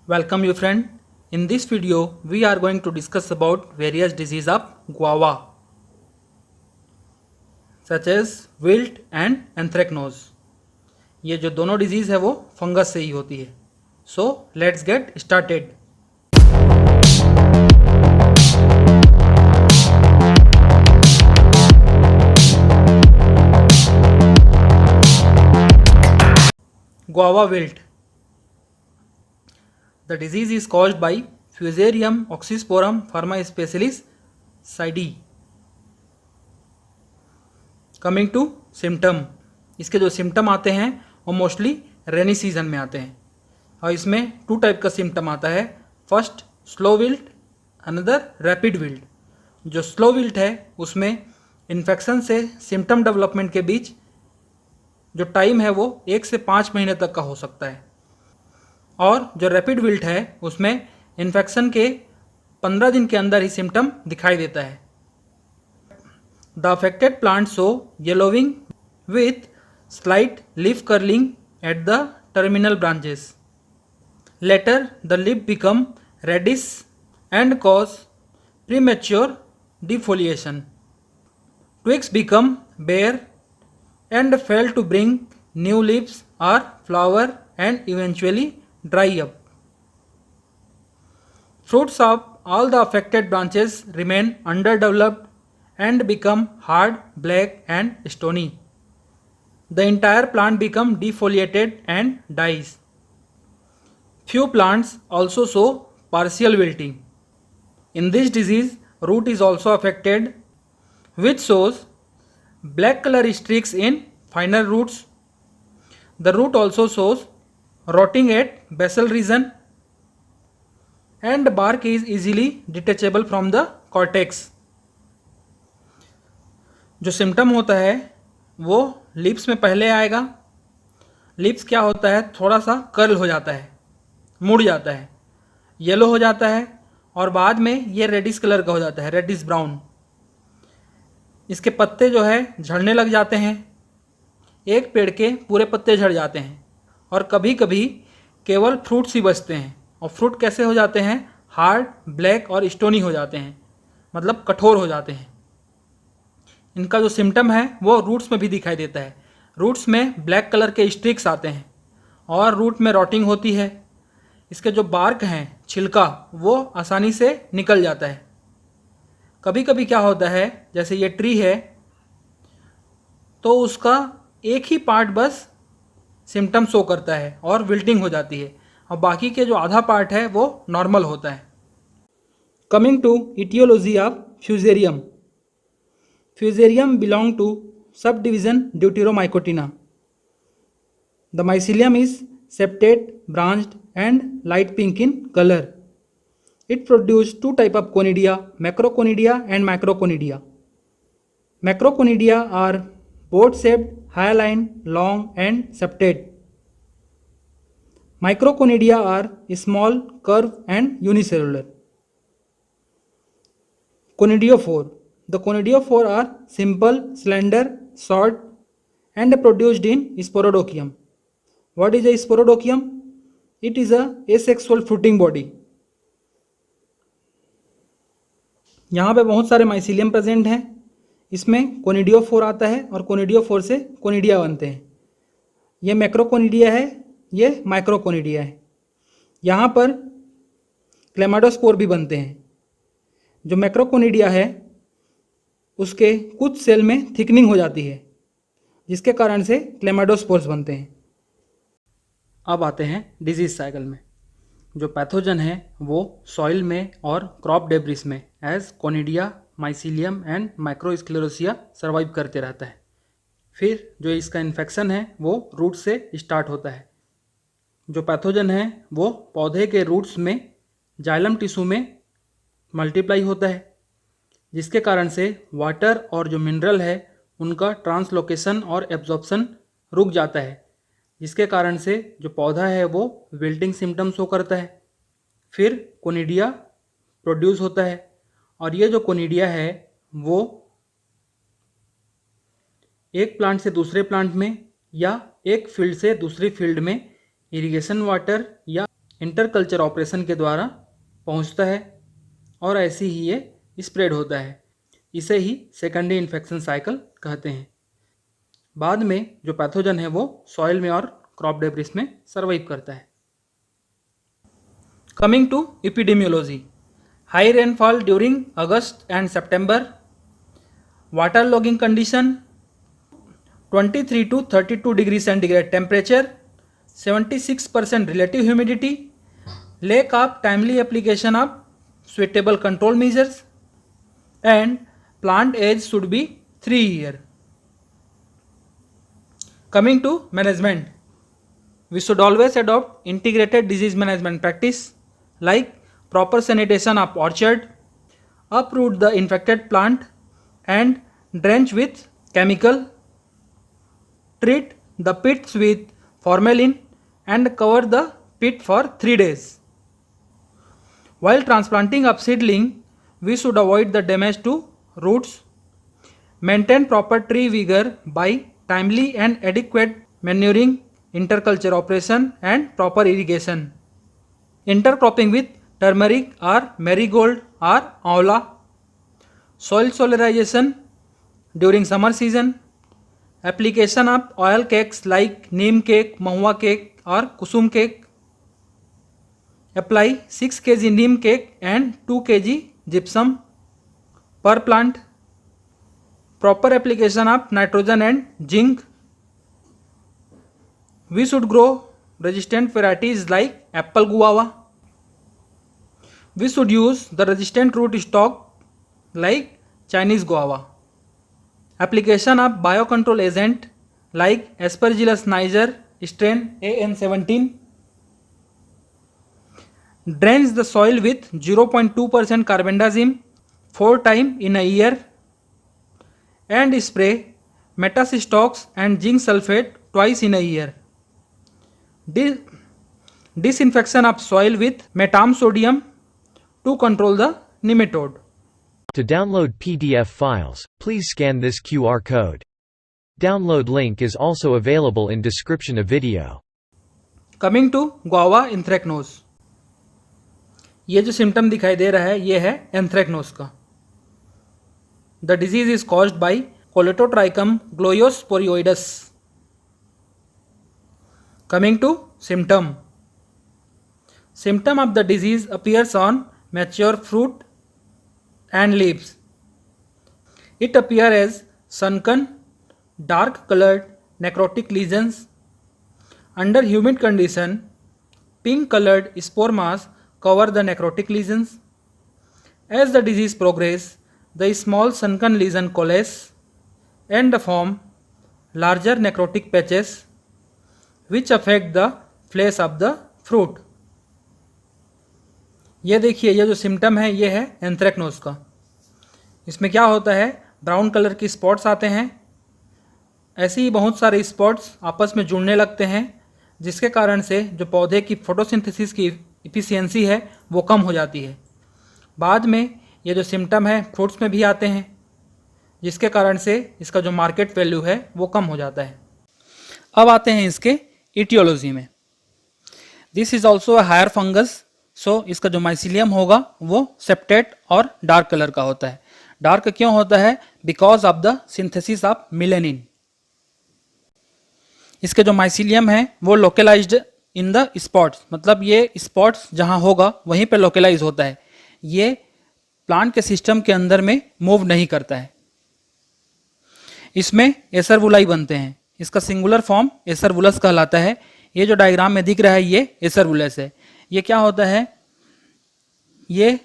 Welcome you friend. In this video we are going to discuss about various disease of guava such as wilt and anthracnose. ये जो दोनों disease है वो fungus से ही होती है. So let's get started. Guava wilt. The disease is caused by Fusarium oxysporum pharmaspecialis Side. Coming to symptom, इसके जो सिम्टम आते हैं वो मोस्टली रेनी सीजन में आते हैं और इसमें टू टाइप का सिम्टम आता है. First slow wilt, another rapid wilt. जो स्लो विल्ट है उसमें इन्फेक्शन से सिम्टम डेवलपमेंट के बीच जो टाइम है वो 1 से 5 महीने तक का हो सकता है और जो रैपिड विल्ट है उसमें इन्फेक्शन के 15 दिन के अंदर ही सिम्टम दिखाई देता है. The affected plants show yellowing with slight leaf curling at the terminal branches. Later, the leaf become reddish and cause premature defoliation. Twigs become bare and fail to bring new leaves or flower and eventually dry up. Fruits of all the affected branches remain underdeveloped and become hard, black and stony. The entire plant become defoliated and dies. Few plants also show partial wilting. In this disease, root is also affected, which shows black color streaks in finer roots. The root also shows rotting at basal region and bark is easily detachable from the cortex. जो symptom होता है वो lips में पहले आएगा. Lips क्या होता है, थोड़ा सा कर्ल हो जाता है, मुड़ जाता है, येलो हो जाता है और बाद में ये रेडिश कलर का हो जाता है, रेडिश ब्राउन. इसके पत्ते जो है झड़ने लग जाते हैं. एक पेड़ के पूरे पत्ते झड़ जाते हैं और कभी कभी केवल फ्रूट्स ही बचते हैं. और फ्रूट कैसे हो जाते हैं, हार्ड, ब्लैक और स्टोनी हो जाते हैं, मतलब कठोर हो जाते हैं. इनका जो सिम्टम है वो रूट्स में भी दिखाई देता है. रूट्स में ब्लैक कलर के स्ट्रिक्स आते हैं और रूट में रॉटिंग होती है. इसके जो बार्क हैं, छिलका, वो आसानी से निकल जाता है. कभी कभी क्या होता है, जैसे ये ट्री है तो उसका एक ही पार्ट बस सिम्टम शो करता है और विल्टिंग हो जाती है और बाकी के जो आधा पार्ट है वो नॉर्मल होता है. Coming to etiology of Fusarium. Fusarium belong to subdivision Deuteromycotina. The mycelium is septate, branched and light pink in color. It produces two types of conidia, macroconidia and microconidia. Macroconidia are boat-shaped, hyaline, long and septate. Microconidia are small, curved and unicellular. Conidiophore. The conidiophore are simple, slender, short and produced in sporodochium. What is a sporodochium? It is a asexual fruiting body. यहाँ पे बहुत सारे mycelium present हैं. इसमें conidiophore आता है और conidiophore से कोनिडिया बनते हैं. ये मैक्रोकोनिडिया है, ये माइक्रोकोनिडिया है. यहाँ पर क्लेमाडोस्पोर भी बनते हैं. जो मैक्रोकोनिडिया है उसके कुछ सेल में थिकनिंग हो जाती है जिसके कारण से क्लेमाडोस्पोर्स बनते हैं. अब आते हैं डिजीज साइकिल में. जो पैथोजन है वो सॉइल में और क्रॉप डेब्रिस में as conidia, mycelium and microsclerotia survive करते रहता है. फिर जो इसका इन्फेक्शन है वो रूट से स्टार्ट होता है. जो पैथोजन है वो पौधे के रूट्स में जाइलम टिश्यू में मल्टीप्लाई होता है जिसके कारण से वाटर और जो मिनरल है उनका ट्रांसलोकेशन और एब्जॉर्प्शन रुक जाता है जिसके कारण से जो पौधा है वो विल्टिंग सिम्टम्स शो करता है. फिर कोनिडिया प्रोड्यूस होता है और ये जो कोनिडिया है वो एक प्लांट से दूसरे प्लांट में या एक फील्ड से दूसरी फील्ड में इरिगेशन वाटर या इंटरकल्चर ऑपरेशन के द्वारा पहुंचता है और ऐसे ही ये स्प्रेड होता है। इसे ही सेकेंडरी इन्फेक्शन साइकिल कहते हैं। बाद में जो पैथोजन है वो सॉइल में और क्रॉप डेब्रिस में सर्वाइव करता है। Coming to epidemiology, high rainfall during August and September, water logging condition, 23 to 32 degree centigrade temperature, 76% relative humidity, lack of timely application of suitable control measures, and plant age should be 3 years. Coming to management, we should always adopt integrated disease management practice like proper sanitation of orchard, uproot the infected plant and drench with chemical, treat the pits with formalin and cover the pit for 3 days. While transplanting of seedling, we should avoid the damage to roots, maintain proper tree vigor by timely and adequate manuring, interculture operation and proper irrigation. Intercropping with turmeric or marigold or aola, soil solarization during summer season, application of oil cakes like neem cake, mahua cake or kusum cake. Apply 6 kg neem cake and 2 kg gypsum per plant. Proper application of nitrogen and zinc. We should grow resistant varieties like apple guava. We should use the resistant root stock like Chinese guava. Application of biocontrol agent like Aspergillus niger strain AN17. Drench the soil with 0.2% carbendazim 4 times in a year and spray metacistox and zinc sulfate twice in a year. Disinfection of soil with metam sodium to control the nematode. To download PDF files, please scan this QR code. Download link is also available in description of video. Coming to guava anthracnose, ये जो symptom दिखाई दे रहा है ये है anthracnose का। The disease is caused by Colletotrichum gloeosporioides. Coming to symptom, symptom of the disease appears on mature fruit and leaves. It appears as sunken, dark colored necrotic lesions. Under humid condition, pink colored spore mass cover the necrotic lesions. As the disease progresses, the small sunken lesion coalesce and form larger necrotic patches which affect the flesh of the fruit. ये देखिए, ये जो symptom है ये है anthracnose का। इसमें क्या होता है, ब्राउन कलर की स्पॉट्स आते हैं। ऐसे ही बहुत सारे स्पॉट्स आपस में जुड़ने लगते हैं जिसके कारण से जो पौधे की फोटोसिंथेसिस की इफिशियंसी है वो कम हो जाती है। बाद में ये जो सिम्टम है फ्रूट्स में भी आते हैं जिसके कारण से इसका जो मार्केट वैल्यू है वो कम हो जाता है। अब आते हैं इसके इटियोलॉजी में। This is also a higher fungus. So इसका जो माइसिलियम होगा वो सेप्टेट और डार्क कलर का होता है। डार्क क्यों होता है? Because of the synthesis of melanin. इसके जो माइसिलियम है वो लोकेलाइज्ड इन द स्पॉट्स, मतलब ये स्पॉट्स जहां होगा वहीं पे लोकेलाइज होता है। ये प्लांट के सिस्टम के अंदर में मूव नहीं करता है। इसमें एसरवुलाई बनते हैं। इसका सिंगुलर फॉर्म एसरवुलस कहलाता है। ये जो डायग्राम में दिख रहा है ये एसरवुलस है। ये क्या होता है, ये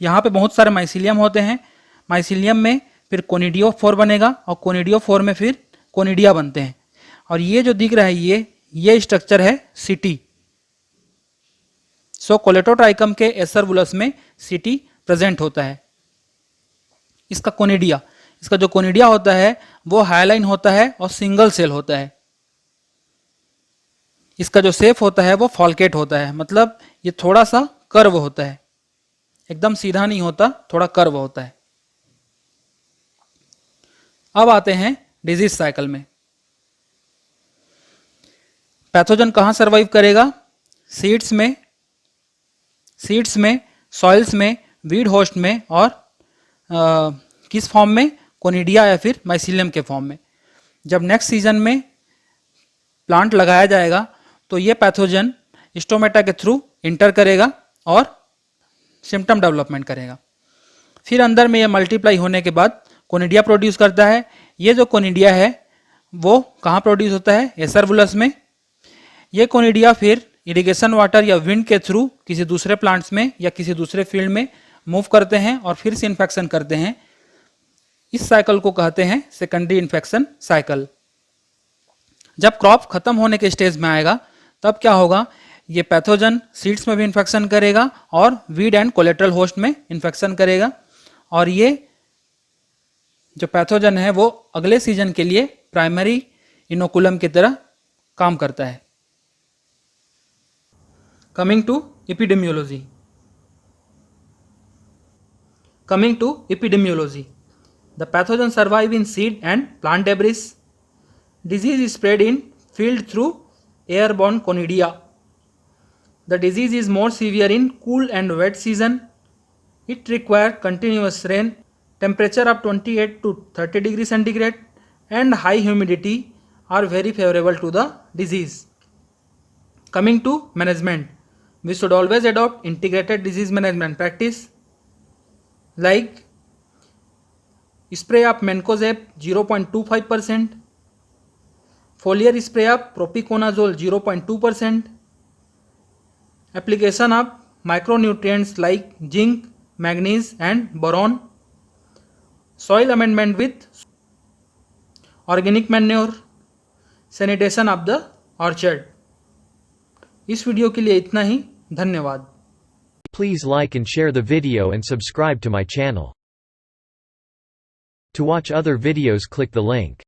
यहाँ पे बहुत सारे माइसिलियम होते हैं। माइसिलियम में फिर कोनिडियोफोर बनेगा और कोनिडियोफोर में फिर कोनिडिया बनते हैं। और ये जो दिख रहा है ये स्ट्रक्चर है सिटी। सो कोलेटोट्राइकम के एसरवुलस में सिटी प्रेजेंट होता है। इसका जो कोनिडिया होता है वो हाइलाइन होता है और सिंगल सेल होता है। इसका जो शेप होता है वो फॉल्केट होता है, मतलब ये थोड़ा सा कर्व होता है, एकदम सीधा नहीं होता, थोड़ा कर्व होता है। अब आते हैं डिजीज साइकिल में। पैथोजन कहाँ सर्वाइव करेगा? सीड्स में सीड्स में, सॉइल्स में, वीड होस्ट में और किस फॉर्म में, कोनिडिया या फिर माइसिलियम के फॉर्म में। जब नेक्स्ट सीजन में प्लांट लगाया जाएगा तो ये पैथोजन स्टोमेटा के थ्रू इंटर करेगा और सिम्टम डेवलपमेंट करेगा। फिर अंदर में ये मल्टीप्लाई होने के बाद कोनिडिया प्रोड्यूस करता है। ये जो कोनिडिया है वो कहाँ प्रोड्यूस होता है, एसरवुलस में। ये कोनिडिया फिर इरिगेशन वाटर या विंड के थ्रू किसी दूसरे प्लांट्स में या किसी दूसरे फील्ड में मूव करते हैं और फिर से इन्फेक्शन करते हैं। इस साइकिल को कहते हैं सेकेंडरी इन्फेक्शन साइकिल। जब क्रॉप खत्म होने के स्टेज में आएगा तब क्या होगा, ये पैथोजन सीड्स में भी इन्फेक्शन करेगा और वीड एंड कोलेट्रल होस्ट में इन्फेक्शन करेगा और ये जो पैथोजन है वो अगले सीजन के लिए प्राइमरी इनोकुलम की तरह काम करता है। Coming to epidemiology. The pathogen survive in seed and plant debris. Disease is spread in field through airborne conidia. The disease is more severe in cool and wet season. It requires continuous rain, temperature of 28 to 30 degrees centigrade and high humidity are very favorable to the disease. Coming to management, we should always adopt integrated disease management practice like spray of Mancozeb 0.25%, foliar spray of propiconazole 0.2%, application of micronutrients like zinc, manganese and boron, soil amendment with organic manure, sanitation of the orchard. इस video के लिए इतना ही, धन्यवाद। Please like and share the video and subscribe to my channel. To watch other videos, click the link.